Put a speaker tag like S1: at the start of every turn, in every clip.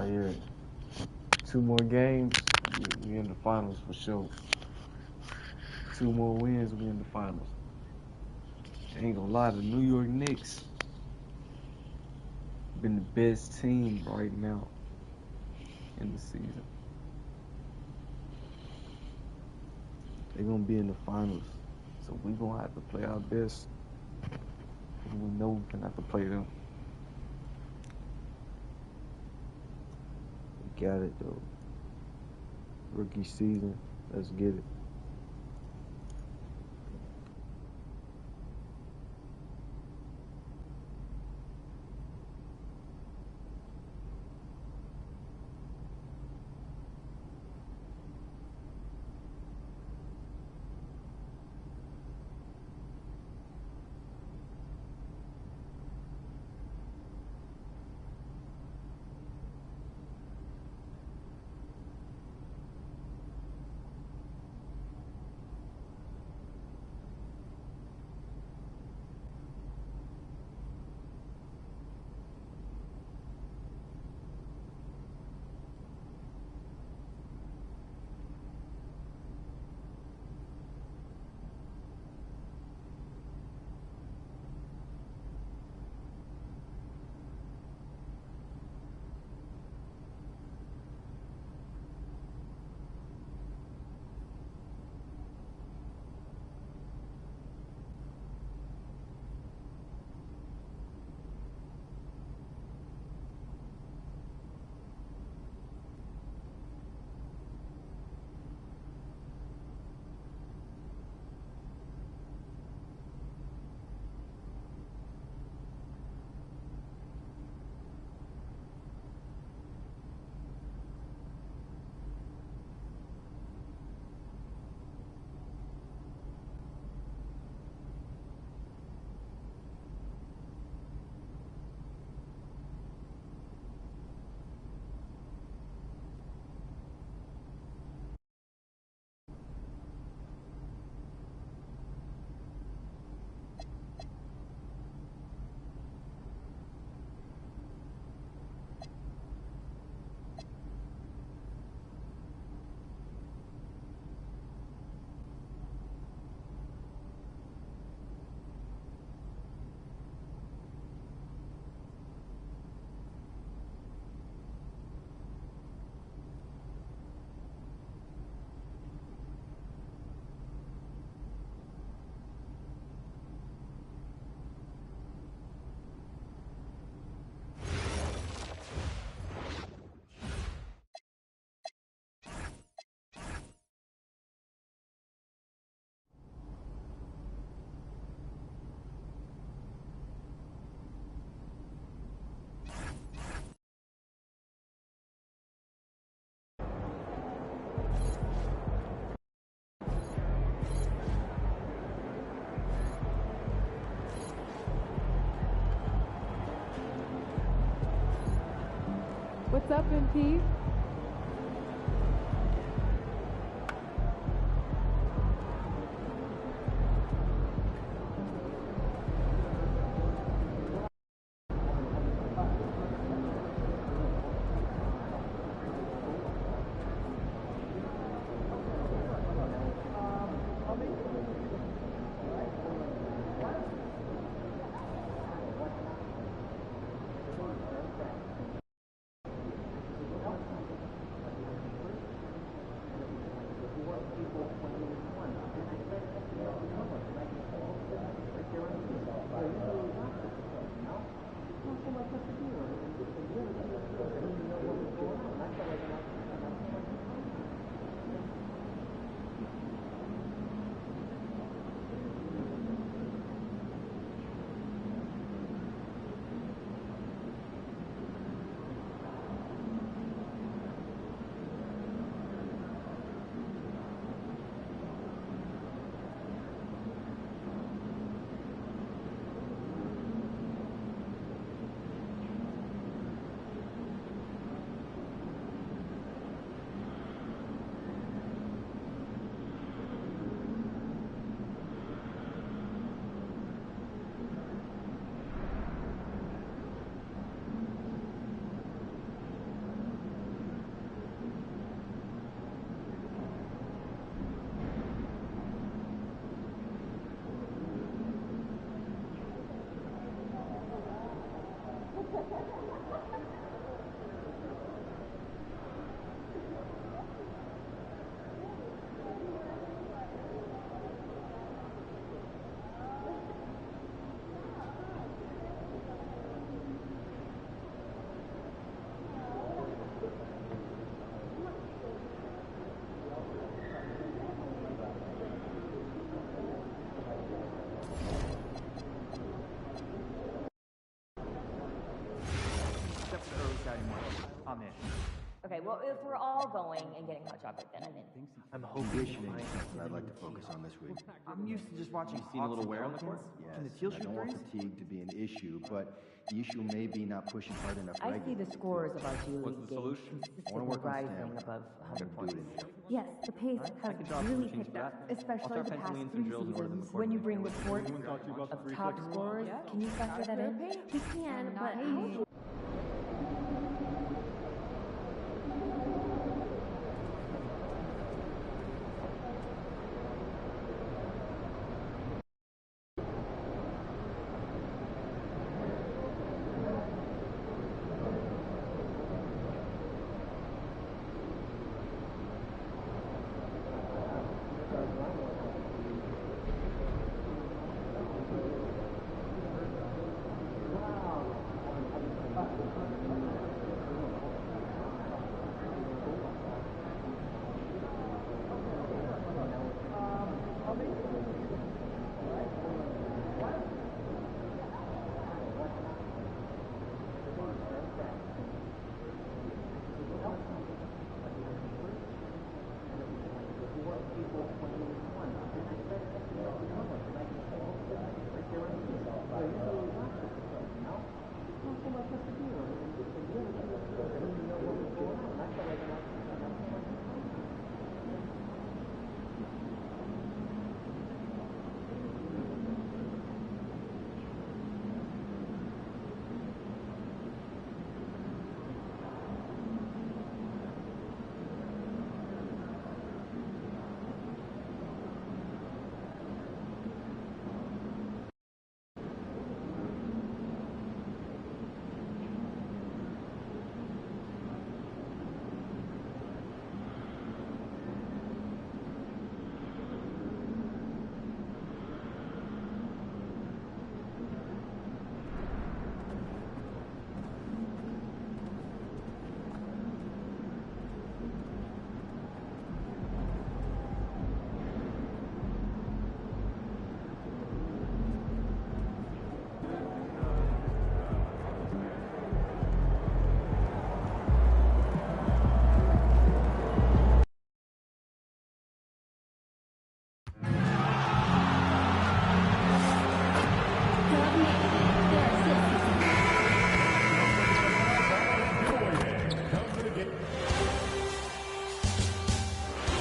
S1: yeah. 2 more games, we in the finals for sure. 2 more wins, we in the finals. Ain't gonna lie, the New York Knicks been the best team right now in the season. They gonna be in the finals, so we gonna have to play our best. And we know we gonna have to play them. We got it though. Rookie season, let's get it.
S2: What's up, MP?
S3: Okay, well, if we're all going and getting hot chocolate, then I'm in.
S4: I'm hoping I'd like to focus on this week.
S5: I'm used to just watching.
S6: Seen a little wear on the court?
S4: Yes,
S5: Can the teal
S4: I
S5: shoot
S4: don't want
S5: threes?
S4: fatigue to be an issue, but the issue may be not pushing hard enough.
S3: I see the scores of our G
S6: What's
S3: League
S6: the
S3: games
S6: solution?
S4: I wanna
S3: consistently
S4: work on
S3: rising
S4: stamina.
S3: above 100
S4: Do
S3: points.
S4: it.
S3: Yes, the pace
S6: I
S3: has
S6: can draw some
S3: really
S6: routines
S3: picked
S6: for
S3: up,
S6: that.
S3: especially
S6: I'll
S3: the
S6: start
S3: past
S6: penciling in
S3: 3
S6: some drills in order to
S3: seasons. When you bring reports
S6: Anyone talk to you about
S3: of
S6: the
S3: top
S6: reflex?
S3: scorers, can you factor that in? We can, but how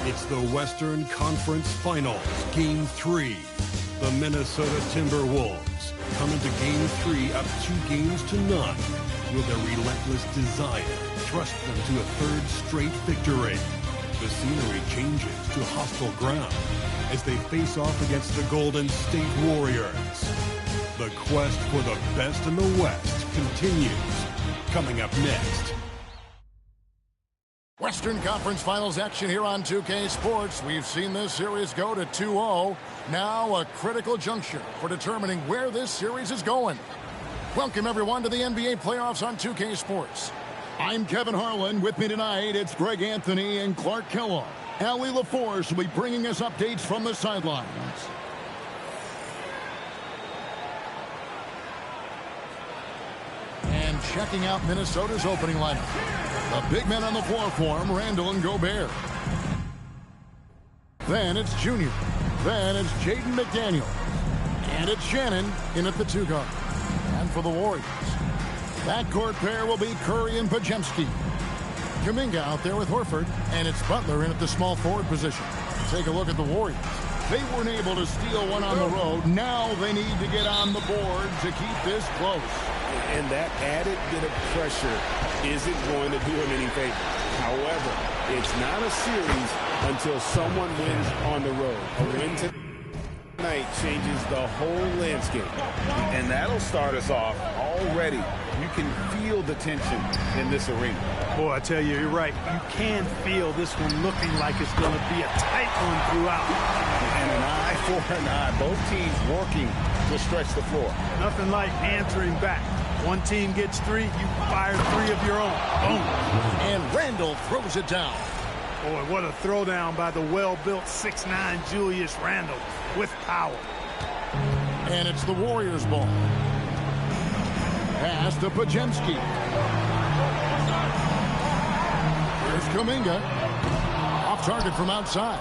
S7: It's the Western Conference Finals, Game 3. The Minnesota Timberwolves come into Game 3 up 2-0. Will their relentless desire thrust them to a third straight victory? The scenery changes to hostile ground as they face off against the Golden State Warriors. The quest for the best in the West continues. Coming up next.
S8: Western Conference Finals action here on 2K Sports. We've seen this series go to 2-0. Now a critical juncture for determining where this series is going. Welcome everyone to the NBA playoffs on 2K Sports. I'm Kevin Harlan. With me tonight, it's Greg Anthony and Clark Kellogg. Allie LaForce will be bringing us updates from the sidelines. And checking out Minnesota's opening lineup. The big men on the floor for him, Randall and Gobert. Then it's Junior. Then it's Jaden McDaniel. And it's Shannon in at the 2 guard. And for the Warriors, that court pair will be Curry and Podziemski. Kuminga out there with Horford. And it's Butler in at the small forward position. Take a look at the Warriors. They weren't able to steal one on the road. Now they need to get on the board to keep this close.
S9: And that added bit of pressure isn't going to do him any favor. However, it's not a series until someone wins on the road. A win tonight changes the whole landscape.
S10: And that'll start us off already. You can feel the tension in this arena.
S11: Boy, I tell you, you're right. You can feel this one looking like it's going to be a tight one throughout.
S10: And an eye for an eye. Both teams working to stretch the floor.
S11: Nothing like answering back. One team gets 3, you fire 3 of your own. Boom.
S8: And Randall throws it down.
S11: Boy, what a throwdown by the well-built 6'9" Julius Randle with power.
S8: And it's the Warriors' ball. Pass to Podziemski. Kuminga. Off target from outside.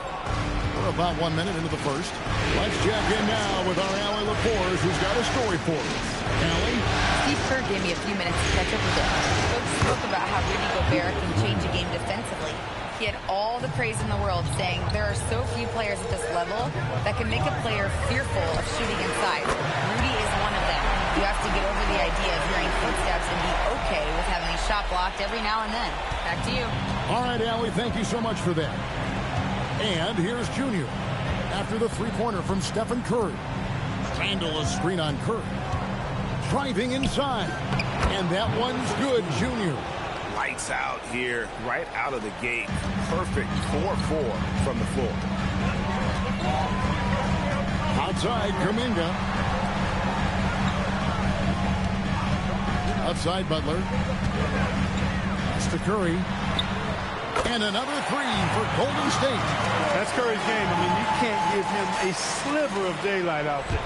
S8: We're about 1 minute into the first. Let's check in now with our Allie Laporte, who's got a story for us. Allie?
S5: Steve Kerr gave me a few minutes to catch up with him. Coach spoke about how Rudy Gobert can change a game defensively. He had all the praise in the world, saying there are so few players at this level that can make a player fearful of shooting inside. Rudy is one of them. You have to get over the idea of hearing footsteps and be okay with having a shot blocked every now and then. Back to you.
S8: All right, Allie, thank you so much for that. And here's Junior. After the three-pointer from Stephen Curry. Randall a screen on Curry. Driving inside. And that one's good, Junior.
S10: Lights out here, right out of the gate. Perfect 4-4 from the floor.
S8: Outside, Kuminga. Outside, Butler. Pass to Curry. And another three for Golden State.
S11: That's Curry's game. I mean, you can't give him a sliver of daylight out there.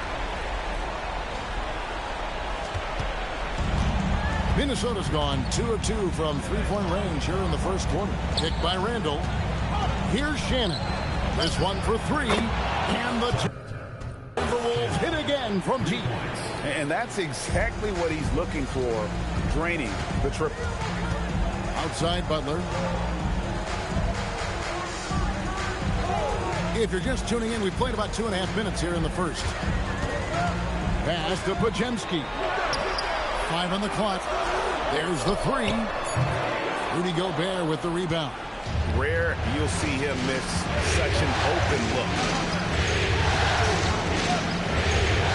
S8: Minnesota's gone 2 of 2 from three-point range here in the first quarter. Kicked by Randall. Here's Shannon. This one for three. And the Timberwolves hit again from deep.
S10: And that's exactly what he's looking for, draining the triple.
S8: Outside Butler. If you're just tuning in, we played about 2.5 minutes here in the first. Pass to Podziemski. 5 on the clock. There's the three. Rudy Gobert with the rebound.
S10: Rare you'll see him miss such an open look.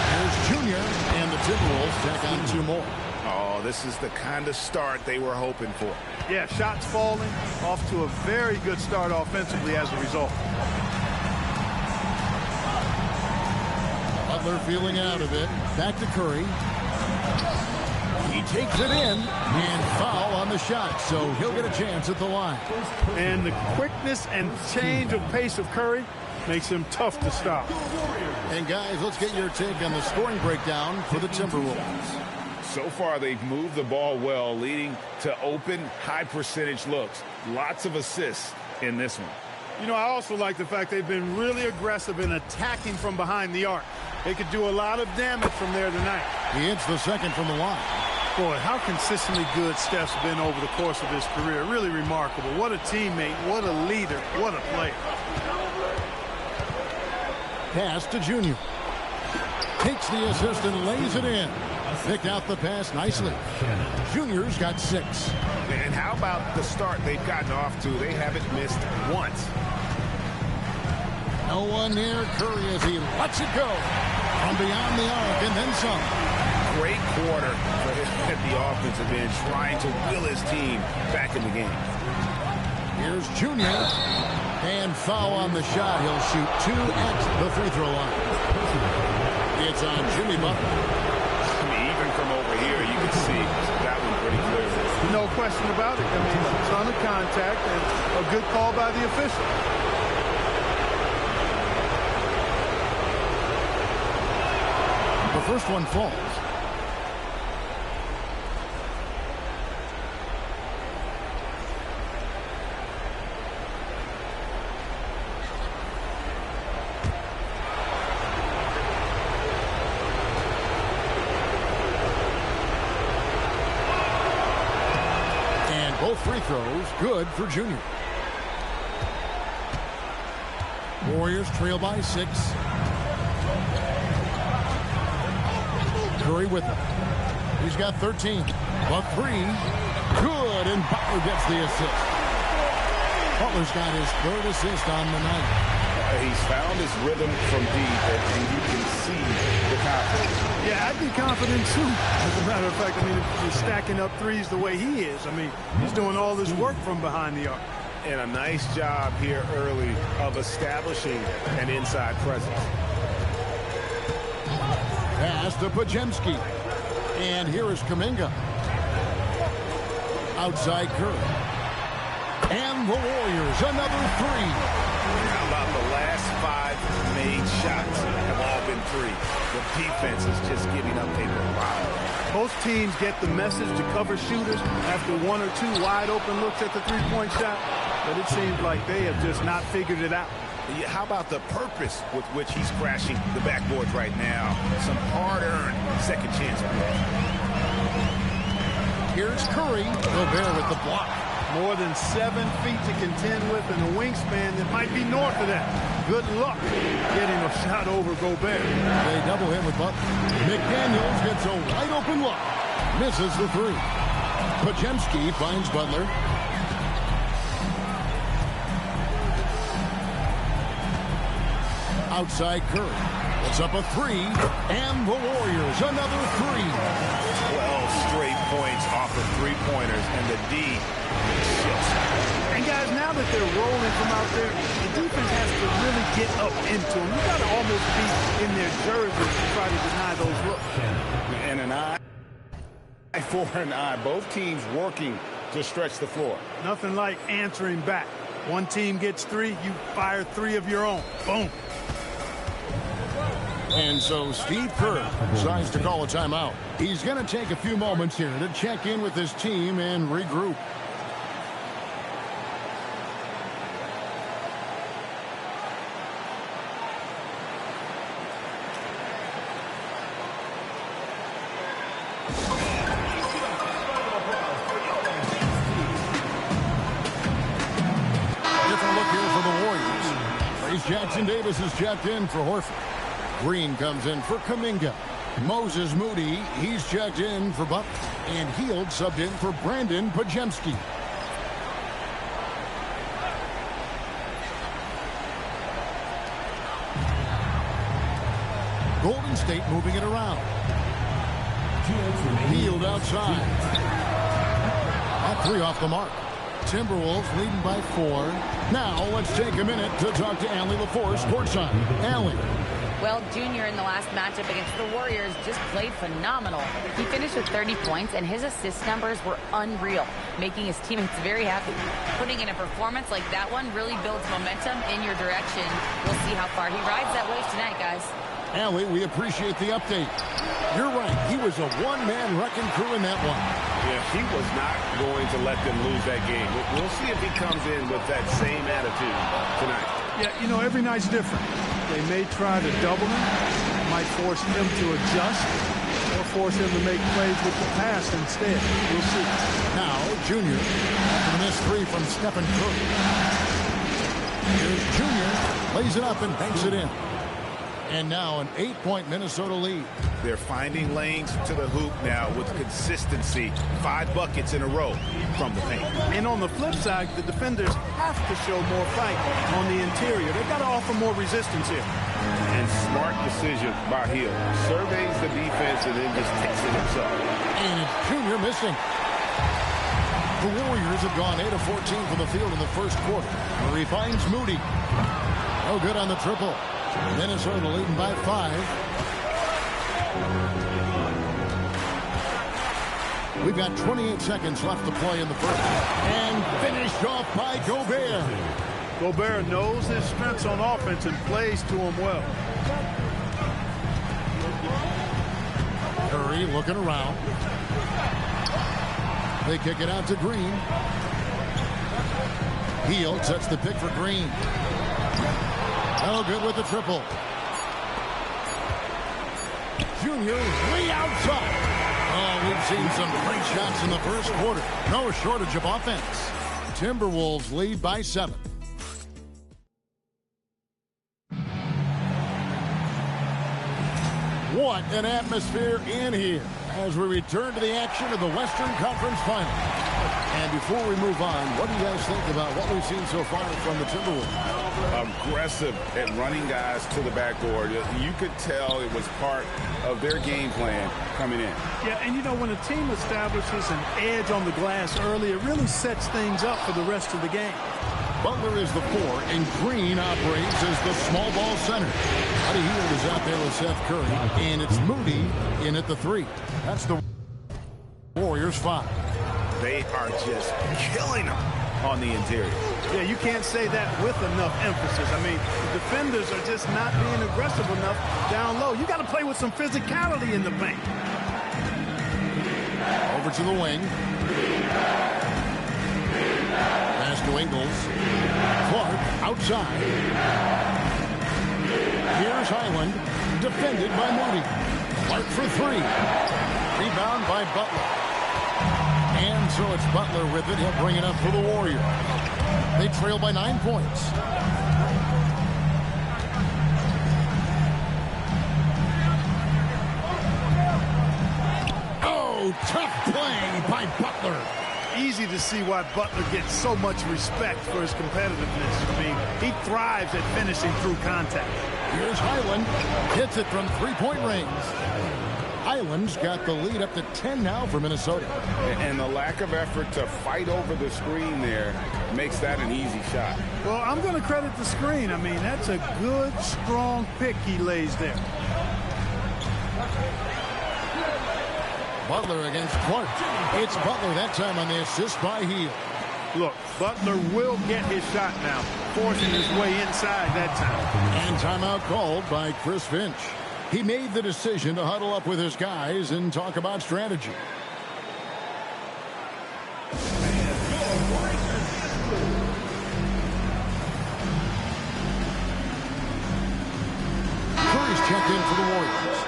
S8: There's Junior, and the Timberwolves tack on 2 more.
S10: Oh, this is the kind of start they were hoping for.
S11: Yeah, shots falling, off to a very good start offensively as a result.
S8: Butler feeling out of it. Back to Curry. He takes it in, and foul on the shot, so he'll get a chance at the line.
S11: And the quickness and change of pace of Curry makes him tough to stop.
S8: And guys, let's get your take on the scoring breakdown for the Timberwolves.
S10: So far, they've moved the ball well, leading to open, high-percentage looks. Lots of assists in this one.
S11: You know, I also like the fact they've been really aggressive in attacking from behind the arc. They could do a lot of damage from there tonight.
S8: He hits the second from the line.
S11: Boy, how consistently good Steph's been over the course of his career. Really remarkable. What a teammate, what a leader, what a player.
S8: Pass to Junior. Takes the assist and lays it in. Picked out the pass nicely. Junior's got 6.
S10: And how about the start they've gotten off to? They haven't missed once.
S8: No one near Curry as he lets it go from beyond the arc and then some.
S10: Great quarter for him at the offensive end, trying to will his team back in the game.
S8: Here's Junior. And foul on the shot. He'll shoot 2 at the free throw line. It's on Jimmy Butler.
S10: I mean, even from over here, you can see that one pretty clearly.
S11: No question about it. I mean, a ton of contact and a good call by the official.
S8: The first one falls. And both free throws good for Junior. Warriors trail by 6. Curry with him. He's got 13. A 3. Good, and Butler gets the assist. Butler's got his 3rd assist on the night.
S10: He's found his rhythm from deep, and you can see the confidence.
S11: Yeah, I'd be confident too. As a matter of fact, I mean, if you're stacking up threes the way he is, I mean, he's doing all this work from behind the arc.
S10: And a nice job here early of establishing an inside presence.
S8: Pass to Podziemski. And here is Kuminga. Outside Curry. And the Warriors, another 3.
S10: How about the last 5 made shots have all been 3? The defense is just giving up a barrage.
S11: Most teams get the message to cover shooters after one or two wide open looks at the three-point shot, but it seems like they have just not figured it out.
S10: How about the purpose with which he's crashing the backboards right now? Some hard-earned second chance play.
S8: Here's Curry. Gobert with the block.
S11: More than 7 feet to contend with and a wingspan that might be north of that. Good luck getting a shot over Gobert.
S8: They double him with Butler. McDaniels gets a wide-open look. Misses the three. Podziemski finds Butler. Outside Curry. It's up a three. And the Warriors another three.
S10: 12 straight points off of three-pointers, and the D shifts.
S11: And guys, now that they're rolling from out there, the defense has to really get up into them. You got to almost be in their jerseys to try to deny those looks.
S10: And an eye for an eye. Both teams working to stretch the floor.
S11: Nothing like answering back. One team gets three, you fire three of your own. Boom.
S8: And so Steve Kerr decides to call a timeout. He's going to take a few moments here to check in with his team and regroup. Different look here for the Warriors. Trace Jackson Davis is checked in for Horford. Green comes in for Kuminga. Moses Moody, he's checked in for Butler. And Hield subbed in for Brandon Podziemski. Golden State moving it around. Hield outside. That three off the mark. Timberwolves leading by 4. Now let's take a minute to talk to Allie LaForce courtside. Allie.
S5: Well, Junior in the last matchup against the Warriors just played phenomenal. He finished with 30 points, and his assist numbers were unreal, making his teammates very happy. Putting in a performance like that one really builds momentum in your direction. We'll see how far he rides that wave tonight, guys.
S8: Allie, we appreciate the update. You're right. He was a one-man wrecking crew in that one.
S10: Yeah, he was not going to let them lose that game. We'll see if he comes in with that same attitude tonight.
S11: Yeah, you know, every night's different. They may try to double him, might force him to adjust, or force him to make plays with the pass instead. We'll see.
S8: Now, Junior, after this three from Stephen Curry. Here's Junior, lays it up and banks it in. And now an 8-point Minnesota lead.
S10: They're finding lanes to the hoop now with consistency. 5 buckets in a row from the paint.
S11: And on the flip side, the defenders have to show more fight on the interior. They've got to offer more resistance here.
S10: And smart decision by Hield. Surveys the defense and then just takes it himself.
S8: And it's Junior missing. The Warriors have gone 8 of 14 from the field in the first quarter. Where he finds Moody. No good on the triple. Minnesota leading by 5. We've got 28 seconds left to play in the first. And finished off by Gobert.
S11: Gobert knows his strengths on offense and plays to him well.
S8: Curry looking around. They kick it out to Green. Hield sets the pick for Green. No good with the triple. Junior way outside. Oh, we've seen some great shots in the first quarter. No shortage of offense. Timberwolves lead by 7. What an atmosphere in here as we return to the action of the Western Conference Final. And before we move on, what do you guys think about what we've seen so far from the Timberwolves?
S10: Aggressive at running guys to the backboard. You could tell it was part of their game plan coming in.
S11: Yeah, and you know, when a team establishes an edge on the glass early, it really sets things up for the rest of the game.
S8: Butler is the 4, and Green operates as the small ball center. Buddy Hield is out there with Seth Curry, and it's Moody in at the 3. That's the Warriors 5.
S10: They are just killing them on the interior.
S11: Yeah, you can't say that with enough emphasis. I mean, the defenders are just not being aggressive enough down low. You got to play with some physicality in the paint.
S8: Over to the wing. Pass to Ingles. Clark outside. Here's Highland. Defended by Moody. Clark for three. Rebound by Butler. And so it's Butler with it. He'll bring it up for the Warriors. They trail by 9 points. Oh, tough play by Butler.
S11: Easy to see why Butler gets so much respect for his competitiveness. I mean, he thrives at finishing through contact.
S8: Here's Highland. Hits it from three-point range. Highland's got the lead up to 10 now for Minnesota.
S10: And the lack of effort to fight over the screen there makes that an easy shot.
S11: Well, I'm going to credit the screen. I mean, that's a good, strong pick he lays there.
S8: Butler against Clark. It's Butler that time on the assist by Hield.
S11: Look, Butler will get his shot now, forcing his way inside that time.
S8: And timeout called by Chris Finch. He made the decision to huddle up with his guys and talk about strategy. Curry's checked in for the Warriors.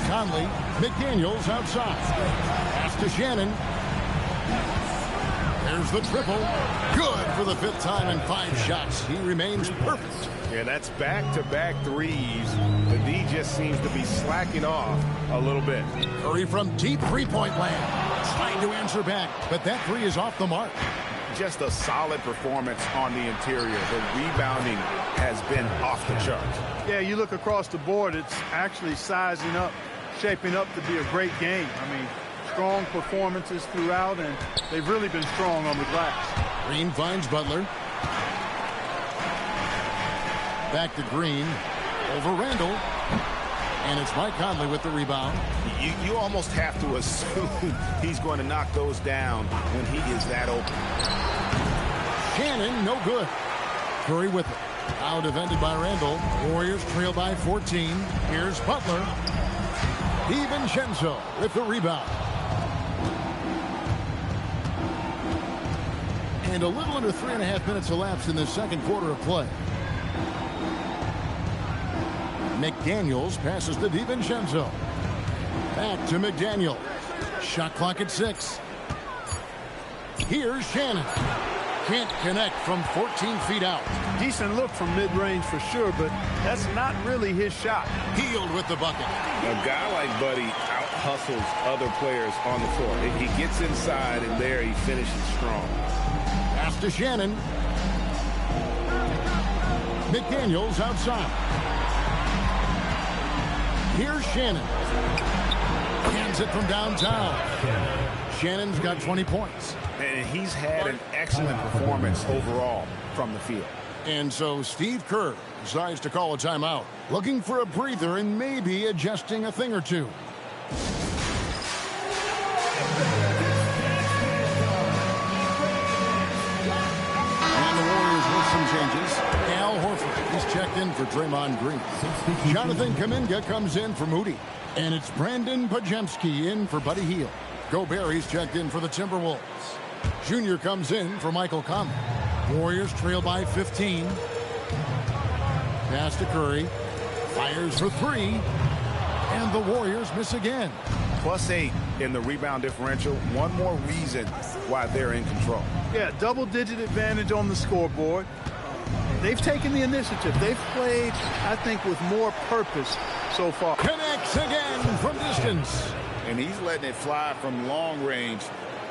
S8: Conley. McDaniels outside. Pass to Shannon. There's the triple. Good for the fifth time in 5 shots. He remains perfect.
S10: Yeah, that's back-to-back threes. The D just seems to be slacking off a little bit.
S8: Curry from deep three-point land. Trying to answer back, but that three is off the mark.
S10: Just a solid performance on the interior. The rebounding has been off the charts.
S11: Yeah, you look across the board, it's actually sizing up, shaping up to be a great game. I mean, strong performances throughout, and they've really been strong on the glass.
S8: Green finds Butler. Back to Green. Over Randall. And it's Mike Conley with the rebound.
S10: You almost have to assume he's going to knock those down when he is that open.
S8: Shannon, no good. Curry with it. Now defended by Randall. Warriors trail by 14. Here's Butler. DiVincenzo with the rebound. And a little under 3.5 minutes elapsed in the second quarter of play. McDaniels passes to DiVincenzo. Back to McDaniel. Shot clock at 6. Here's Shannon. Can't connect from 14 feet out.
S11: Decent look from mid-range for sure, but that's not really his shot.
S8: Hield with the bucket.
S10: A guy like Buddy out-hustles other players on the floor. He gets inside, and there he finishes strong.
S8: Pass to Shannon. McDaniels outside. Here's Shannon. Hands it from downtown. Shannon's got 20 points.
S10: And he's had an excellent performance overall from the field.
S8: And so Steve Kerr decides to call a timeout, looking for a breather and maybe adjusting a thing or two. And the Warriors with some changes. Al Horford is checked in for Draymond Green. Jonathan Kuminga comes in for Moody. And it's Brandon Podziemski in for Buddy Hield. Gobert is checked in for the Timberwolves. Junior comes in for Michael Conley. Warriors trail by 15. Pass to Curry. Fires for 3. And the Warriors miss again.
S10: +8 in the rebound differential. One more reason why they're in control.
S11: Yeah, double-digit advantage on the scoreboard. They've taken the initiative. They've played, I think, with more purpose so far.
S8: Connects again from distance.
S10: And he's letting it fly from long range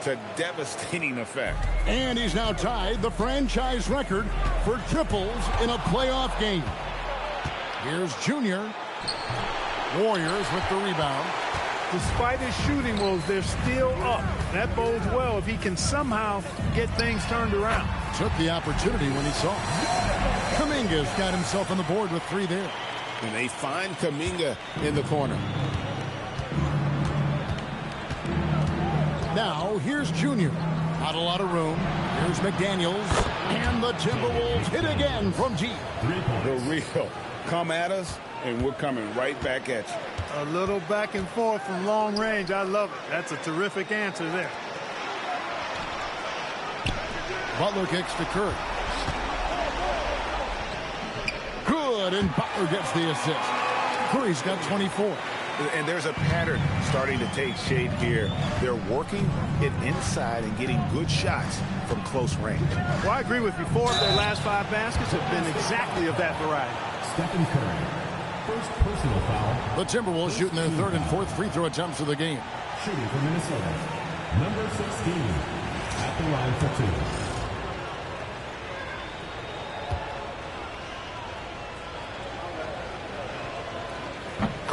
S10: to devastating effect.
S8: And he's now tied the franchise record for triples in a playoff game. Here's Junior. Warriors with the rebound.
S11: despite his shooting woes, they're still up. That bodes well if he can somehow get things turned around.
S8: Took the opportunity when he saw it. Kuminga's got himself on the board with 3 there.
S9: And they find Kuminga in the corner.
S8: Now, here's Junior. Not a lot of room. Here's McDaniels. And the Timberwolves hit again from deep.
S9: The real. Come at us, and we're coming right back at you.
S11: A little back and forth from long range. I love it. That's a terrific answer there.
S8: Butler kicks to Curry. Good, and Butler gets the assist. Curry's got 24.
S10: And there's a pattern starting to take shape here. They're working it inside and getting good shots from close range.
S11: Well, I agree with you. 4 of their last 5 baskets have been exactly of that variety.
S6: Stephen Curry, first personal foul.
S8: The Timberwolves shooting their 3rd and 4th free throw attempts of the game.
S6: Shooting for Minnesota, number 16, at the line for 2.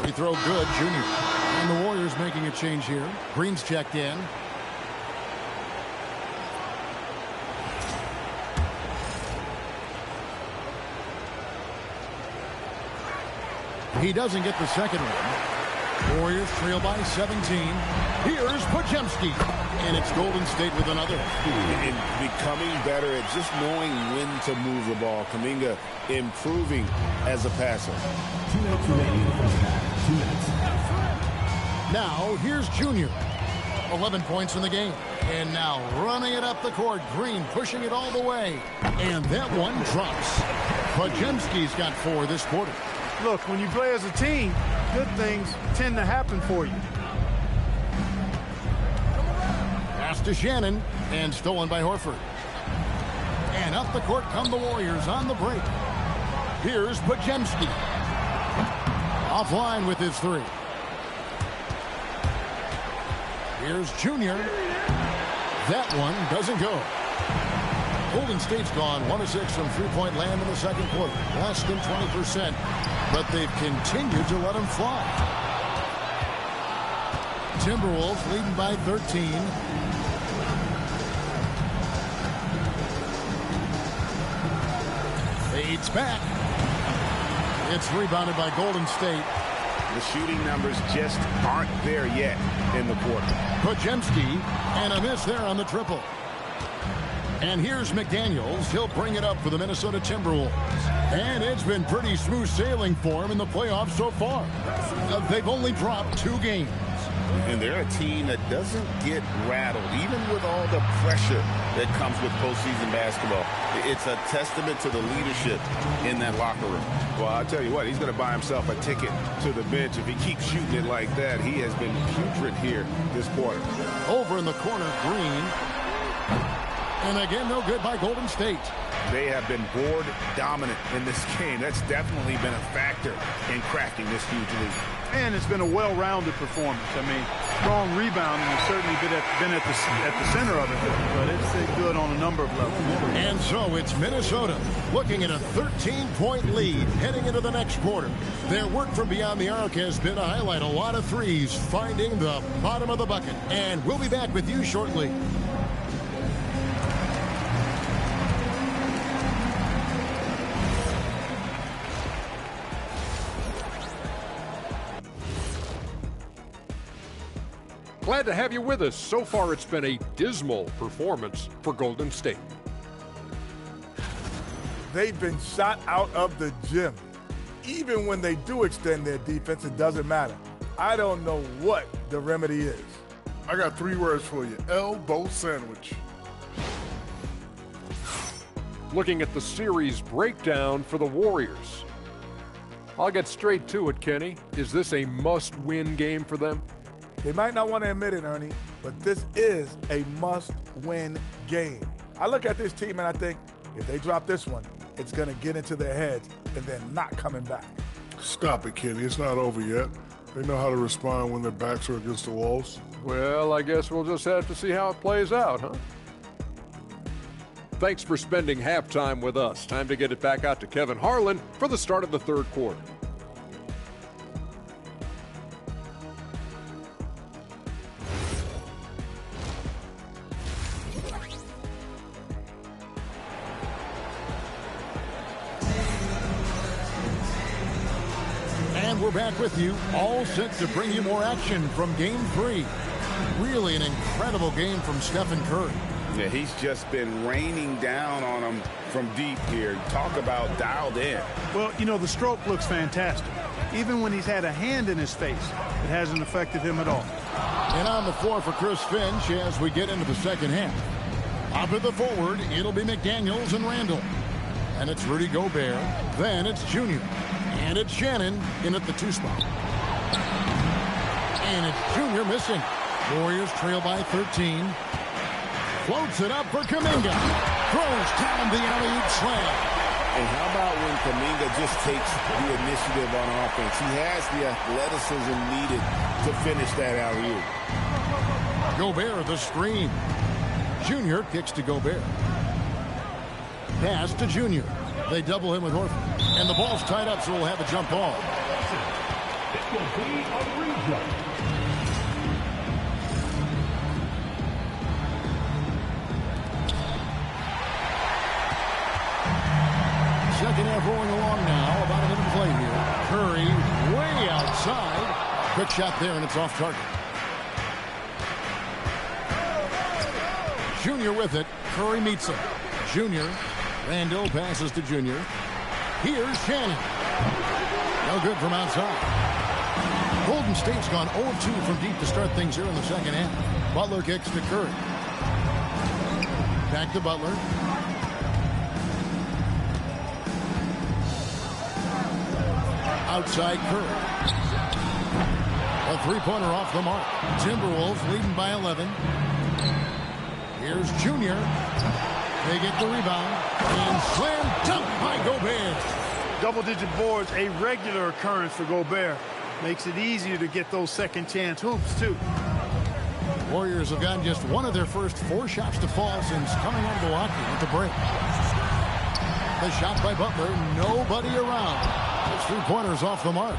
S8: Free throw good, Junior. And the Warriors making a change here. Green's checked in. He doesn't get the second one. Warriors trail by 17. Here's Podziemski. And it's Golden State with another.
S10: And becoming better at just knowing when to move the ball. Kuminga improving as a passer.
S6: 2 minutes remaining in the first half. 2 minutes.
S8: Now, here's Junior. 11 points in the game. And now running it up the court. Green pushing it all the way. And that one drops. Podziemski's got 4 this quarter.
S11: Look, when you play as a team, good things tend to happen for you.
S8: Pass to Shannon, and stolen by Horford. And up the court come the Warriors on the break. Here's Podziemski. Offline with his 3. Here's Junior. That one doesn't go. Golden State's gone 1 of 6 from three-point land in the second quarter. Less than 20%, but they've continued to let them fly. Timberwolves leading by 13. Fades back. It's rebounded by Golden State.
S10: The shooting numbers just aren't there yet in the quarter.
S8: Podziemski, and a miss there on the triple. And here's McDaniels. He'll bring it up for the Minnesota Timberwolves. And it's been pretty smooth sailing for him in the playoffs so far. They've only dropped 2 games.
S10: And they're a team that doesn't get rattled, even with all the pressure that comes with postseason basketball. It's a testament to the leadership in that locker room.
S9: Well, I'll tell you what, he's going to buy himself a ticket to the bench. If he keeps shooting it like that, he has been putrid here this quarter.
S8: Over in the corner, Green. And again, no good by Golden State.
S10: They have been board dominant in this game. That's definitely been a factor in cracking this huge lead.
S11: And it's been a well-rounded performance. I mean, strong rebounding has certainly been at the center of it, but it's been good on a number of levels.
S8: And so it's Minnesota looking at a 13-point lead heading into the next quarter. Their work from beyond the arc has been to highlight a lot of threes, finding the bottom of the bucket. And we'll be back with you shortly.
S12: Glad to have you with us. So far, it's been a dismal performance for Golden State.
S13: They've been shot out of the gym. Even when they do extend their defense, it doesn't matter. I don't know what the remedy is.
S14: I got 3 words for you. Elbow sandwich.
S12: Looking at the series breakdown for the Warriors. I'll get straight to it, Kenny. Is this a must-win game for them?
S13: They might not want to admit it, Ernie, but this is a must-win game. I look at this team and I think if they drop this one, it's going to get into their heads and then not coming back.
S14: Stop it, Kenny. It's not over yet. They know how to respond when their backs are against the walls.
S12: Well, I guess we'll just have to see how it plays out, huh? Thanks for spending halftime with us. Time to get it back out to Kevin Harlan for the start of the third quarter.
S8: And we're back with you, all set to bring you more action from Game 3. Really an incredible game from Stephen Curry.
S10: Yeah, he's just been raining down on him from deep here. Talk about dialed in.
S11: Well, you know, the stroke looks fantastic. Even when he's had a hand in his face, it hasn't affected him at all.
S8: And on the floor for Chris Finch as we get into the second half. Up at the forward, it'll be McDaniels and Randall. And it's Rudy Gobert. Then it's Junior. And it's Shannon in at the 2 spot. And it's Junior missing. Warriors trail by 13. Floats it up for Kuminga. Throws down the alley-oop slam.
S10: And how about when Kuminga just takes the initiative on offense? He has the athleticism needed to finish that alley-oop.
S8: Gobert the screen. Junior kicks to Gobert. Pass to Junior. They double him with Horford. And the ball's tied up, so we'll have a jump ball.
S6: It will be a rejump.
S8: Second half rolling along now. About a minute to play here. Curry way outside. Quick shot there, and it's off target. Junior with it. Curry meets him. Junior. Randall passes to Junior. Here's Shannon. No good from outside. Golden State's gone 0-2 from deep to start things here in the second half. Butler kicks to Curry. Back to Butler. Outside Curry. A three-pointer off the mark. Timberwolves leading by 11. Here's Junior. They get the rebound. And slam dunk by Gobert.
S11: Double-digit boards, a regular occurrence for Gobert. Makes it easier to get those second-chance hoops, too.
S8: Warriors have gotten just one of their first 4 shots to fall since coming out of Milwaukee at the break. The shot by Butler, nobody around. Those 3-pointers off the mark.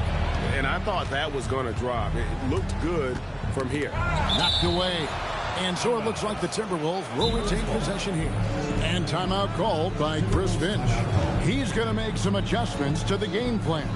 S9: And I thought that was going to drop. It looked good from here.
S8: Knocked away. And so it looks like the Timberwolves will retain possession here. And timeout called by Chris Finch. He's going to make some adjustments to the game plan.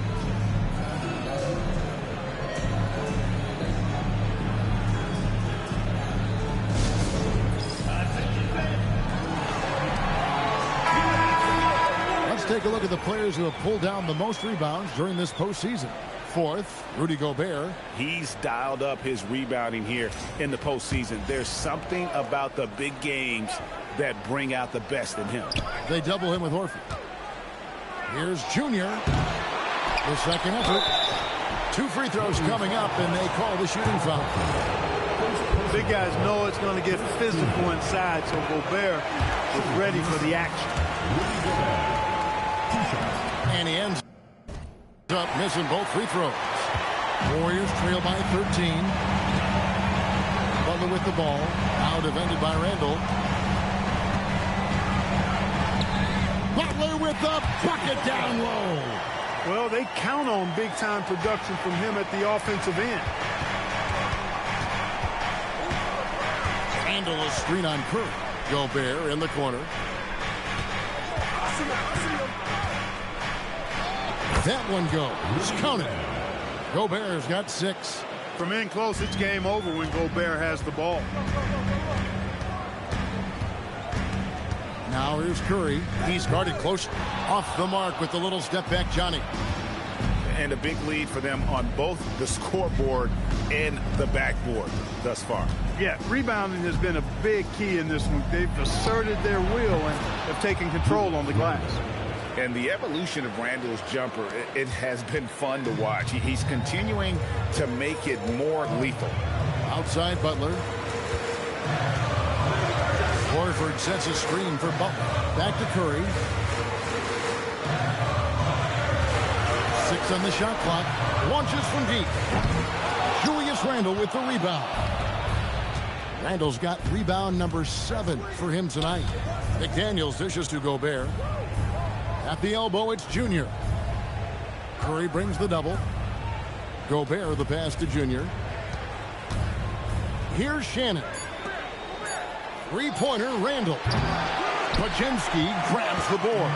S8: Let's take a look at the players who have pulled down the most rebounds during this postseason. Fourth, Rudy Gobert.
S9: He's dialed up his rebounding here in the postseason. There's something about the big games that bring out the best in him.
S8: They double him with Horford. Here's Junior. The second effort. 2 free throws coming up, and they call the shooting foul.
S11: Big guys know it's going to get physical inside, so Gobert is ready for the action.
S8: And he ends up missing both free throws. Warriors trail by 13. Butler with the ball. Now defended by Randall. Butler with the bucket down low.
S11: Well, they count on big-time production from him at the offensive end.
S8: Randall a screen on Curry. Gobert in the corner. That one goes. Count it. Gobert's got 6.
S11: From in close, it's game over when Gobert has the ball.
S8: Now here's Curry. He's guarded close. Off the mark with the little step back, Johnny.
S9: And a big lead for them on both the scoreboard and the backboard thus far.
S11: Yeah, rebounding has been a big key in this one. They've asserted their will and have taken control on the glass.
S10: And the evolution of Randall's jumper, it has been fun to watch. He's continuing to make it more lethal.
S8: Outside Butler. Horford sets a screen for Butler. Back to Curry. 6 on the shot clock. Launches from deep. Julius Randle with the rebound. Randall's got rebound number 7 for him tonight. McDaniels dishes to Gobert. At the elbow, it's Junior. Curry brings the double. Gobert the pass to Junior. Here's Shannon. 3-pointer, Randall. Podziemski grabs the board.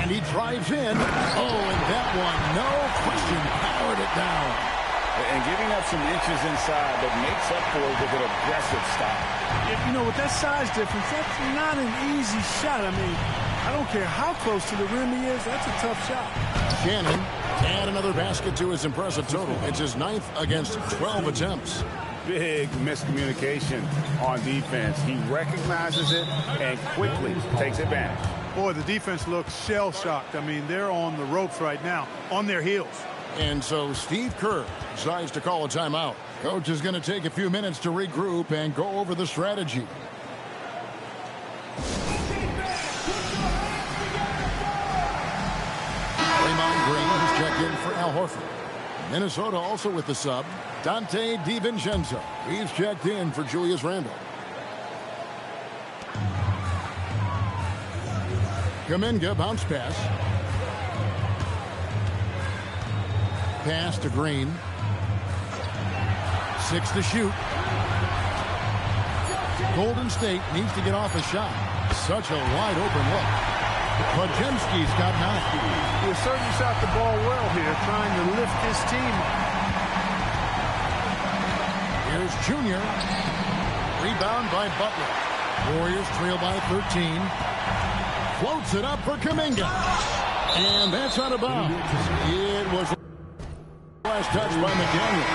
S8: And he drives in. Oh, and that one, no question, powered it down.
S10: And giving up some inches inside, but makes up for it with an aggressive stop.
S11: You know, with that size difference, that's not an easy shot. I mean, I don't care how close to the rim he is. That's a tough shot.
S8: Shannon, add another basket to his impressive total. It's his 9th against 12 attempts.
S10: Big miscommunication on defense. He recognizes it and quickly takes advantage.
S11: Boy, the defense looks shell-shocked. I mean, they're on the ropes right now, on their heels.
S8: And so Steve Kerr decides to call a timeout. Coach is going to take a few minutes to regroup and go over the strategy. Draymond Green has checked in for Al Horford. Minnesota also with the sub, Dante DiVincenzo. He's checked in for Julius Randle. Kuminga bounce pass. Pass to Green. 6 to shoot. Golden State needs to get off a shot. Such a wide open look. Podziemski's got 9.
S11: He certainly shot the ball well here, trying to lift his team up.
S8: Here's Junior. Rebound by Butler. Warriors trail by 13. Floats it up for Kuminga. And that's out of bounds. It was last touch by McDaniel.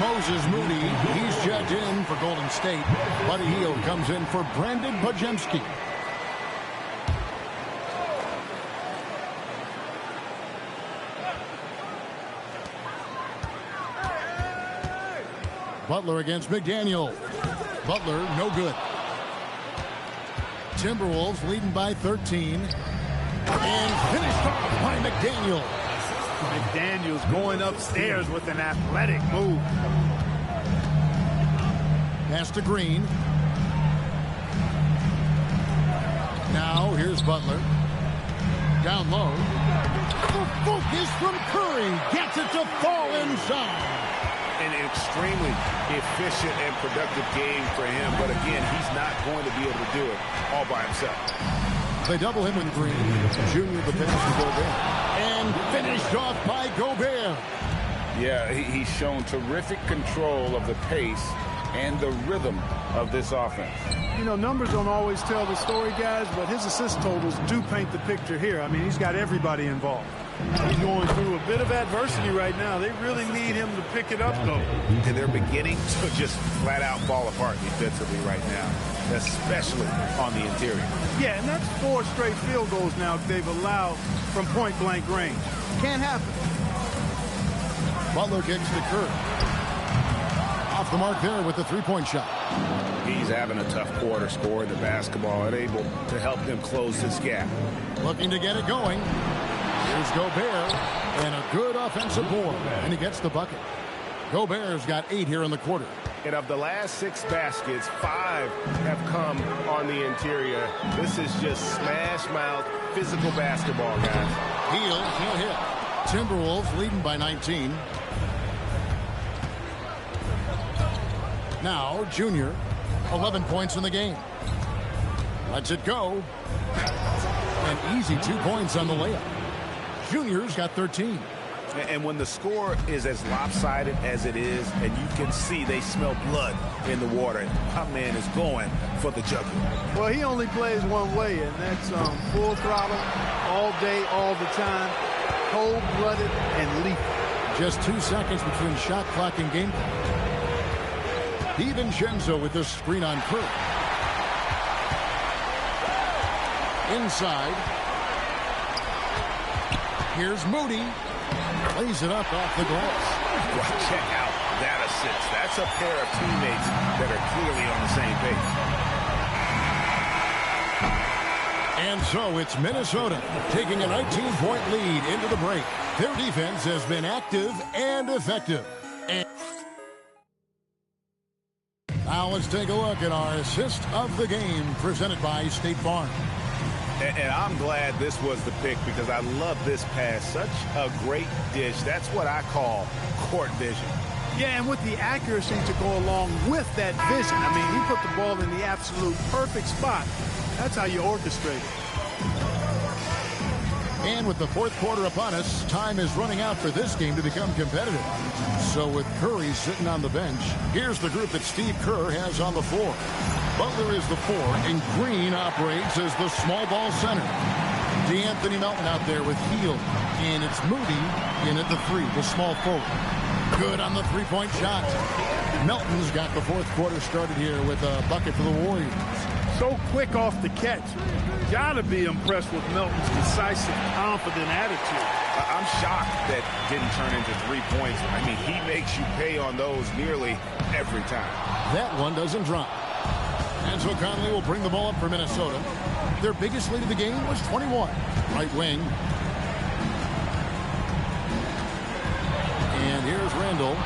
S8: Moses Moody, he's checked in for Golden State. Buddy Hield comes in for Brandon Podziemski. Butler against McDaniel. Butler, no good. Timberwolves leading by 13. And finished off by McDaniel.
S11: McDaniel's going upstairs with an athletic move.
S8: Pass to Green. Now here's Butler. Down low. The focus from Curry. Gets it to fall inside.
S10: An extremely efficient and productive game for him, but again, he's not going to be able to do it all by himself.
S8: They double him with Green. Junior the pass to Gobert. And finished off by Gobert.
S10: Yeah, he's shown terrific control of the pace and the rhythm of this offense.
S11: You know, numbers don't always tell the story, guys, but his assist totals do paint the picture here. I mean, he's got everybody involved. He's going through a bit of adversity right now. They really need him to pick it up, though.
S10: And they're beginning to just flat out fall apart defensively right now, especially on the interior.
S11: Yeah, and that's 4 straight field goals now they've allowed from point-blank range. Can't happen.
S8: Butler kicks to Kerr. Off the mark there with the three-point shot.
S10: He's having a tough quarter scoring the basketball and able to help them close this gap.
S8: Looking to get it going. Here's Gobert, and a good offensive board, and he gets the bucket. Gobert's got 8 here in the quarter.
S10: And of the last 6 baskets, 5 have come on the interior. This is just smash-mouth, physical basketball, guys.
S8: Hield can't hit. Timberwolves leading by 19. Now, Junior, 11 points in the game. Lets it go. An easy 2 points on the layup. Junior's got 13.
S10: And when the score is as lopsided as it is, and you can see they smell blood in the water, my man is going for the jugular.
S11: Well, he only plays one way, and that's full throttle, all day, all the time, cold-blooded and lethal.
S8: Just 2 seconds between shot clock and game clock. DiVincenzo with this screen on Kerr. Inside. Here's Moody. Lays it up off the glass.
S10: Well, check out that assist. That's a pair of teammates that are clearly on the same page.
S8: And so it's Minnesota taking a 19-point lead into the break. Their defense has been active and effective. And now let's take a look at our assist of the game presented by State Farm.
S10: And I'm glad this was the pick because I love this pass. Such a great dish. That's what I call court vision.
S11: Yeah, and with the accuracy to go along with that vision. I mean, he put the ball in the absolute perfect spot. That's how you orchestrate
S8: And with the fourth quarter upon us, time is running out for this game to become competitive. So with Curry sitting on the bench, here's the group that Steve Kerr has on the floor. Butler is the 4, and Green operates as the small ball center. DeAnthony Melton out there with Hield, and it's Moody in at the 3, the small forward. Good on the three-point shot. Melton's got the fourth quarter started here with a bucket for the Warriors.
S11: So quick off the catch. Gotta be impressed with Melton's decisive, confident attitude.
S10: I'm shocked that didn't turn into 3 points. I mean, he makes you pay on those nearly every time.
S8: That one doesn't drop. And so Conley will bring the ball up for Minnesota. Their biggest lead of the game was 21. Right wing. And here's Randall.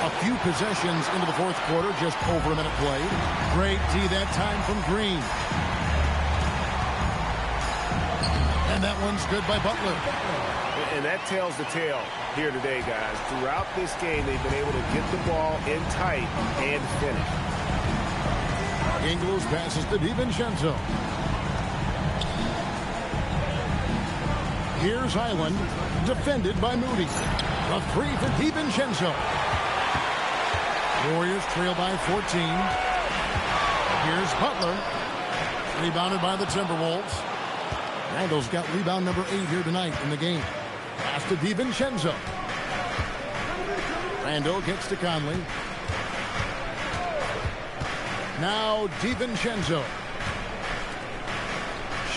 S8: A few possessions into the fourth quarter, just over a minute played. Great D that time from Green. And that one's good by Butler.
S10: And that tells the tale here today, guys. Throughout this game, they've been able to get the ball in tight and finish.
S8: Ingles passes to DiVincenzo. Here's Highland, defended by Moody. A 3 for DiVincenzo. Warriors trail by 14. Here's Butler. Rebounded by the Timberwolves. Randall's got rebound number 8 here tonight in the game. Pass to DiVincenzo. Randall gets to Conley. Now DiVincenzo.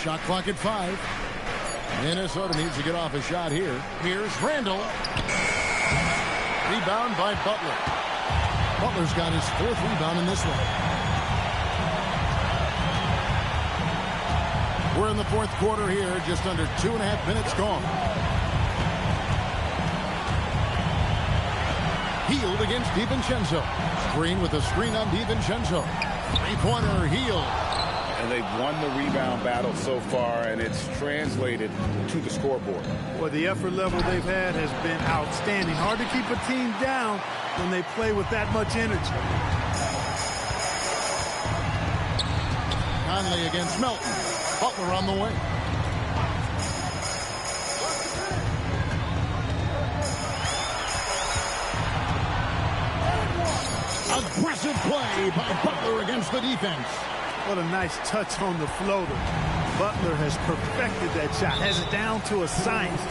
S8: Shot clock at 5. Minnesota needs to get off a shot here. Here's Randall. Rebound by Butler. Butler's got his 4th rebound in this one. We're in the fourth quarter here, just under 2.5 minutes gone. Hield against DiVincenzo. Green with a screen on DiVincenzo. Three-pointer, Hield.
S10: And they've won the rebound battle so far, and it's translated to the scoreboard.
S11: Well, the effort level they've had has been outstanding. Hard to keep a team down when they play with that much energy.
S8: Conley against Melton. Butler on the way. Aggressive play by Butler against the defense.
S11: What a nice touch on the floater. Butler has perfected that shot. Has it down to a science.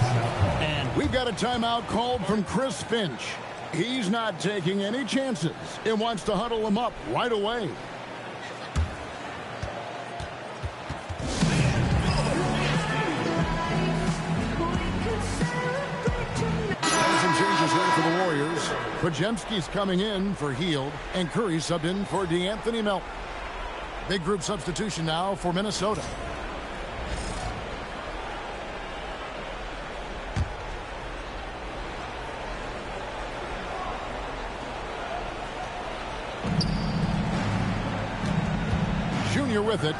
S8: And we've got a timeout called from Chris Finch. He's not taking any chances and wants to huddle him up right away. Some changes here for the Warriors. Podziemski's coming in for Hield, and Curry subbed in for DeAnthony Melton. Big group substitution now for Minnesota. Junior with it.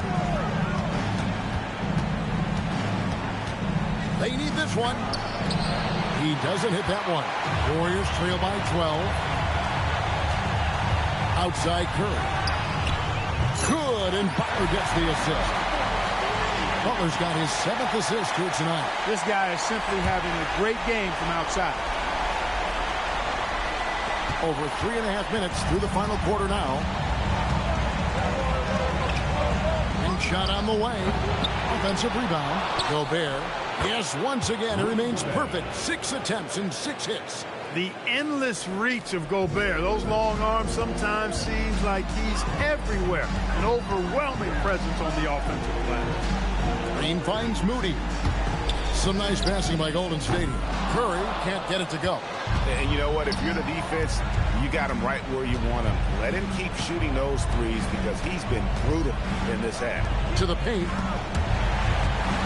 S8: They need this one. He doesn't hit that one. Warriors trail by 12. Outside Curry. Good, and Butler gets the assist. Butler's got his 7th assist here tonight.
S11: This guy is simply having a great game from outside.
S8: Over 3.5 minutes through the final quarter now. And shot on the way. Offensive rebound. Gobert. Yes, once again, it remains perfect. 6 attempts and 6 hits.
S11: The endless reach of Gobert. Those long arms sometimes seems like he's everywhere. An overwhelming presence on the offensive glass.
S8: Green finds Moody. Some nice passing by Golden State. Curry can't get it to go.
S10: And you know what? If you're the defense, you got him right where you want him. Let him keep shooting those threes because he's been brutal in this half.
S8: To the paint.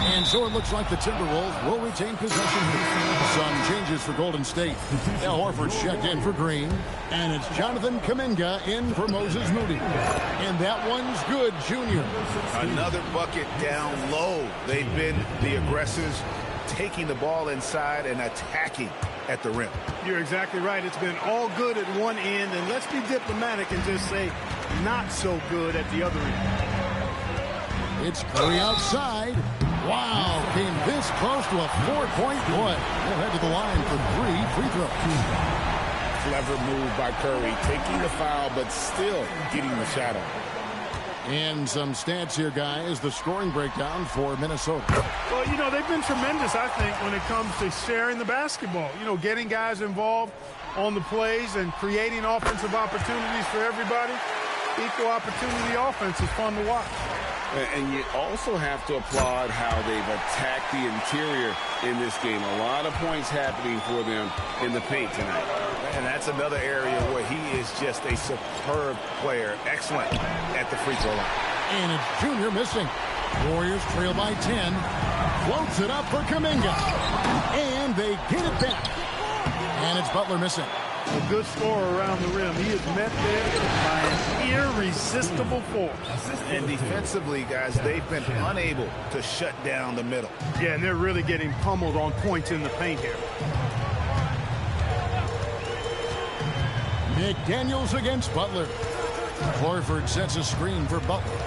S8: And so it looks like the Timberwolves will retain possession here. Some changes for Golden State. Al Horford's checked in for Green. And it's Jonathan Kuminga in for Moses Moody. And that one's good, Junior.
S10: Another bucket down low. They've been the aggressors, taking the ball inside and attacking at the rim.
S11: You're exactly right. It's been all good at one end, and let's be diplomatic and just say not so good at the other end.
S8: It's Curry outside. Wow, came this close to a 4-point play. He'll head to the line for 3 free throws.
S10: Clever move by Curry, taking the foul, but still getting the shot up.
S8: And some stats here, guys. The scoring breakdown for Minnesota.
S11: Well, you know, they've been tremendous, I think, when it comes to sharing the basketball. You know, getting guys involved on the plays and creating offensive opportunities for everybody. Equal opportunity offense is fun to watch.
S10: And you also have to applaud how they've attacked the interior in this game. A lot of points happening for them in the paint tonight.
S15: And that's another area where he is just a superb player. Excellent at the free throw line.
S8: And it's Junior missing. Warriors trail by 10. Floats it up for Kuminga. And they get it back. And it's Butler missing.
S11: A good scorer around the rim. He is met there by an irresistible force.
S15: And defensively, guys, they've been unable to shut down the middle.
S11: Yeah, and they're really getting pummeled on points in the paint here.
S8: McDaniels against Butler. Horford sets a screen for Butler.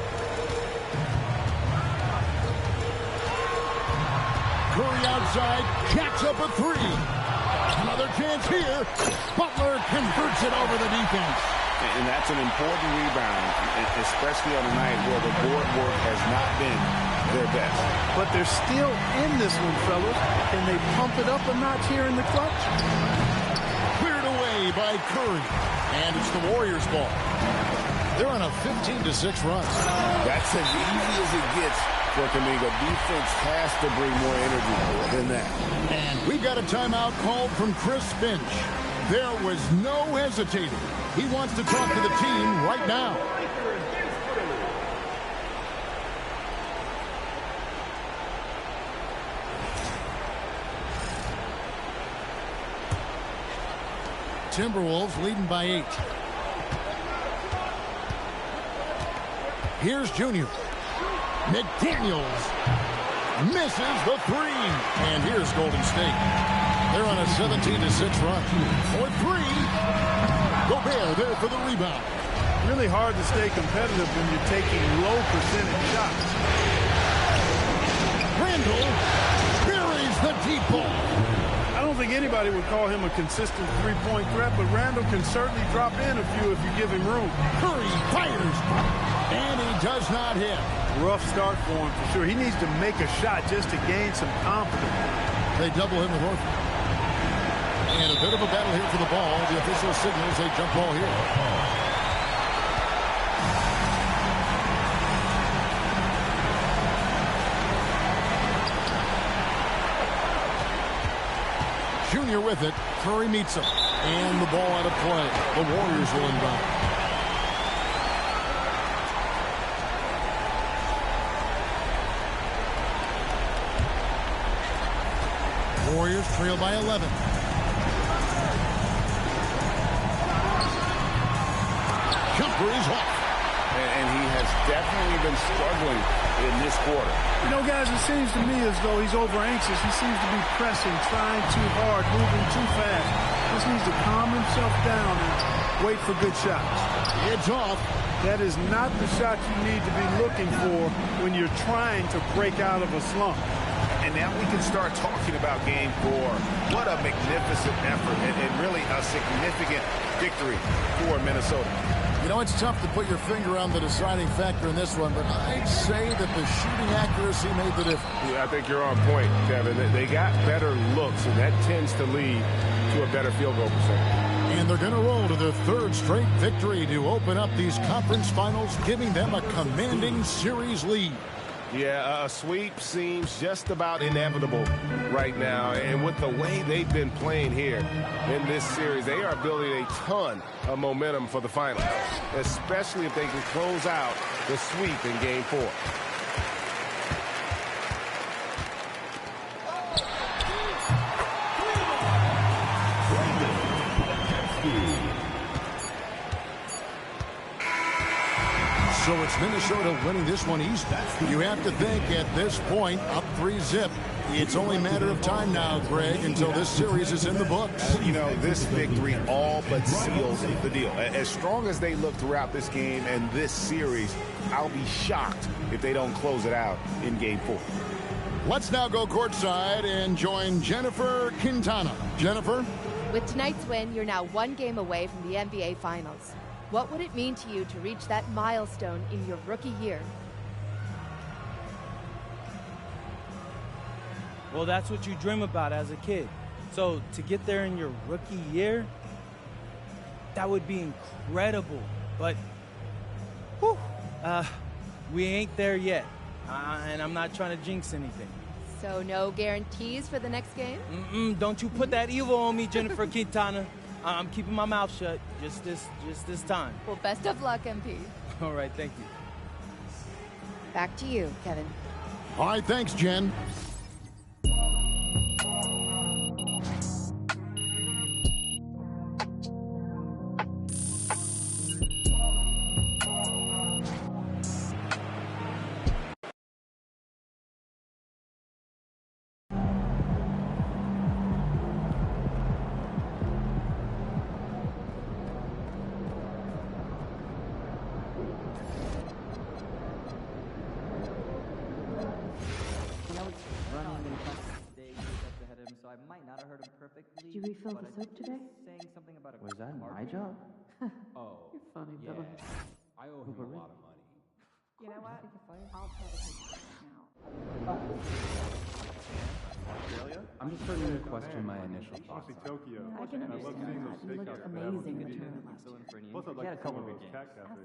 S8: Curry outside, jacks up a 3. Another chance here. Butler converts it over the defense.
S10: And that's an important rebound, especially on a night where the board work has not been their best.
S11: But they're still in this one, fellas. Can they pump it up a notch here in the clutch?
S8: Cleared away by Curry. And it's the Warriors' ball. They're on a 15-6 run.
S10: That's as easy as it gets for Kuminga. Defense has to bring more energy than that.
S8: And we've got a timeout called from Chris Finch. There was no hesitating. He wants to talk to the team right now. Timberwolves leading by 8. Here's Junior. McDaniels misses the 3. And here's Golden State. They're on a 17-6 run. For 3. Gobert there for the rebound.
S11: Really hard to stay competitive when you're taking low percentage shots.
S8: Randall buries the deep ball.
S11: I don't think anybody would call him a consistent three-point threat, but Randall can certainly drop in a few if you give him room.
S8: Curry fires. And he does not hit.
S11: Rough start for him for sure. He needs to make a shot just to gain some confidence.
S8: They double him with Horford. And a bit of a battle here for the ball. The official signals a jump ball here. Junior with it. Curry meets him. And the ball out of play. The Warriors will inbound. Warriors trail by 11. Jumper is off.
S10: And he has definitely been struggling in this quarter.
S11: You know, guys, it seems to me as though he's over-anxious. He seems to be pressing, trying too hard, moving too fast. Just needs to calm himself down and wait for good shots.
S8: It's off.
S11: That is not the shot you need to be looking for when you're trying to break out of a slump.
S15: And now we can start talking about Game 4. What a magnificent effort and really a significant victory for Minnesota.
S8: You know, it's tough to put your finger on the deciding factor in this one, but I'd say that the shooting accuracy made the difference.
S9: Yeah, I think you're on point, Kevin. They got better looks, and that tends to lead to a better field goal percentage.
S8: And they're going to roll to their 3rd straight victory to open up these conference finals, giving them a commanding series lead.
S9: Yeah, a sweep seems just about inevitable right now. And with the way they've been playing here in this series, they are building a ton of momentum for the finals, especially if they can close out the sweep in Game 4.
S8: So it's Minnesota winning this one easy. You have to think at this point, up 3-0. It's only a matter of time now, Greg, until this series is in the books.
S15: You know, this victory all but seals the deal. As strong as they look throughout this game and this series, I'll be shocked if they don't close it out in Game 4.
S8: Let's now go courtside and join Jennifer Quintana. Jennifer?
S2: With tonight's win, you're now one game away from the NBA Finals. What would it mean to you to reach that milestone in your rookie year?
S16: Well, that's what you dream about as a kid. So to get there in your rookie year, that would be incredible. But, whew, we ain't there yet. And I'm not trying to jinx anything.
S2: So no guarantees for the next game?
S16: Don't you put that evil on me, Jennifer Quintana. I'm keeping my mouth shut just this time.
S2: Well, best of luck, MP.
S16: All right, thank you.
S2: Back to you, Kevin.
S8: All right, thanks, Jen.
S3: Did you refill the soap today?
S1: Was that my job?
S3: Oh, you're funny,
S1: yeah.
S3: Billy.
S1: I owe him a lot of money.
S3: You know what? I'll try to take it now.
S1: Australia? I'm just starting to question my initial thoughts.
S14: Tokyo.
S3: I can understand that. You looked amazing in the tournament last year.
S1: He had a couple of good games.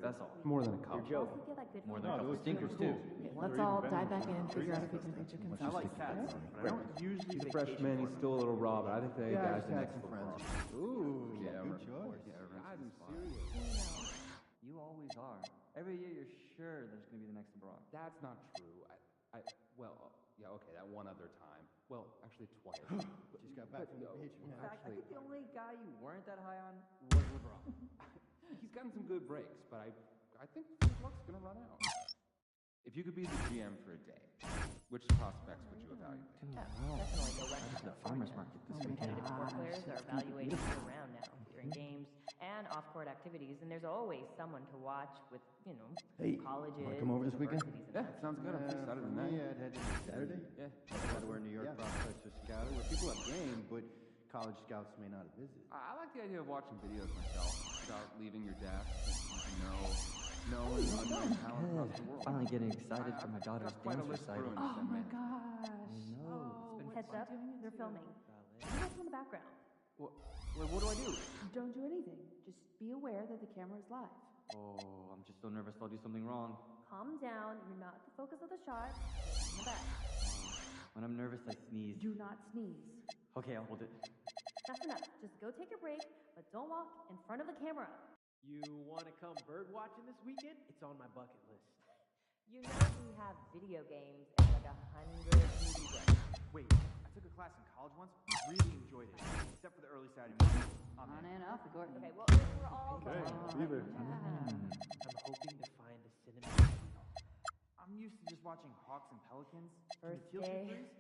S1: That's all. More than a couple.
S3: You're joking.
S1: More than a couple stinkers, too.
S3: Okay, let's all dive back in and figure out if we can reach a consensus.
S1: I like cats.
S3: Right?
S1: He's a freshman. He's still a little raw, but I think they guys are next friends. Ooh, yeah, good choice. I'm serious.
S17: You always are. Every year you're sure there's going to be the next LeBron.
S1: That's not true. Yeah, okay, that one other time. Well, actually twice.
S4: Just got back from the beach.
S17: In fact, I think the only guy you weren't that high on was LeBron.
S1: He's gotten some good breaks, but I think his luck's going to run out. If you could be the GM for a day, which prospects would you evaluate?
S17: Definitely go west.
S1: The farmer's market this weekend.
S18: Competitive sport players are evaluated year-round now during games and off-court activities, and there's always someone to watch with,
S4: Hey,
S18: colleges.
S4: wanna come over this weekend?
S1: Yeah, sounds good. I'm free Saturday night.
S4: Yeah, I'd head Saturday?
S1: Yeah.
S4: That's where New York prospects are scouted, where people have game, but college scouts may not visit.
S1: I like the idea of watching videos myself without leaving your desk. No unknown talent across the world.
S17: Finally getting excited for my daughter's dance recital.
S3: Oh my gosh.
S18: Heads up, they're filming. What's in the background?
S17: What do I do?
S3: Don't do anything. Just be aware that the camera is live.
S17: Oh, I'm just so nervous I'll do something wrong.
S18: Calm down. You're not the focus of the shot. In the back.
S17: When I'm nervous, I sneeze.
S3: Do not sneeze.
S17: Okay, I'll hold it.
S18: That's enough. Just go take a break, but don't walk in front of the camera.
S19: You want to come bird watching this weekend? It's on my bucket list.
S18: You know we have video games and like 100 movie games.
S19: Wait, I took a class in college once. Really enjoyed it, except for the early Saturday morning.
S3: On and off the court.
S18: Okay, well, we're all
S14: Okay,
S18: going.
S14: either.
S19: I'm hoping to find a cinema. I'm used to just watching Hawks and Pelicans.
S18: First
S19: Teal
S18: day.
S19: Pictures.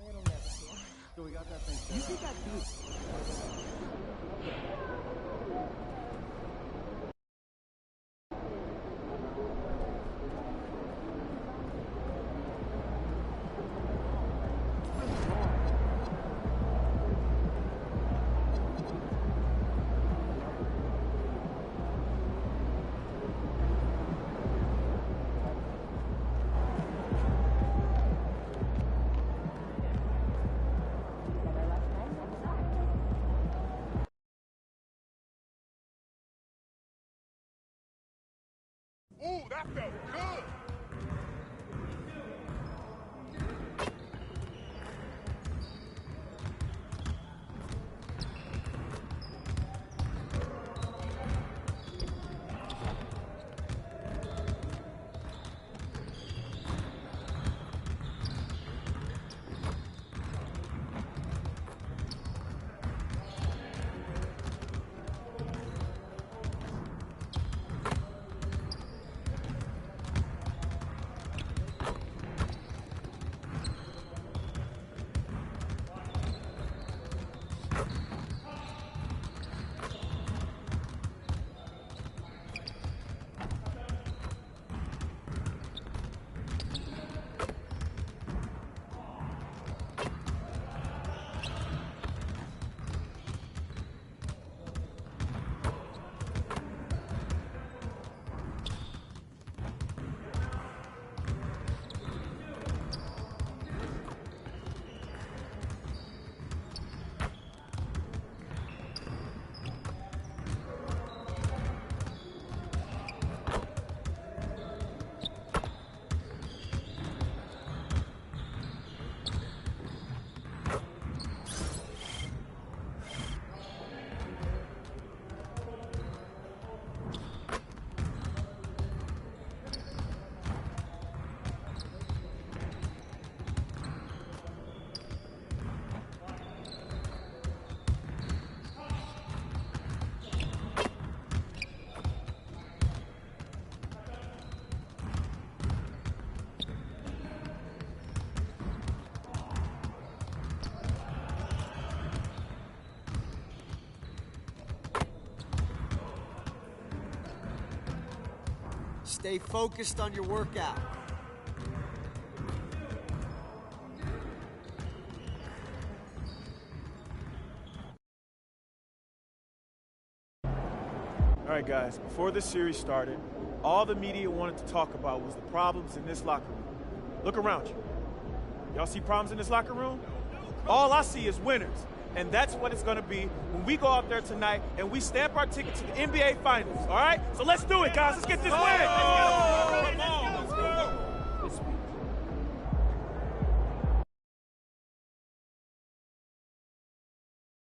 S18: It'll never see.
S17: So we got that thing.
S3: You think I do?
S15: Ooh, that felt good.
S20: Stay focused on your workout.
S21: All right, guys, before this series started, all the media wanted to talk about was the problems in this locker room. Look around you. Y'all see problems in this locker room? All I see is winners. And that's what it's going to be when we go out there tonight and we stamp our ticket to the NBA Finals, all right? So let's do it, guys. Let's get this win.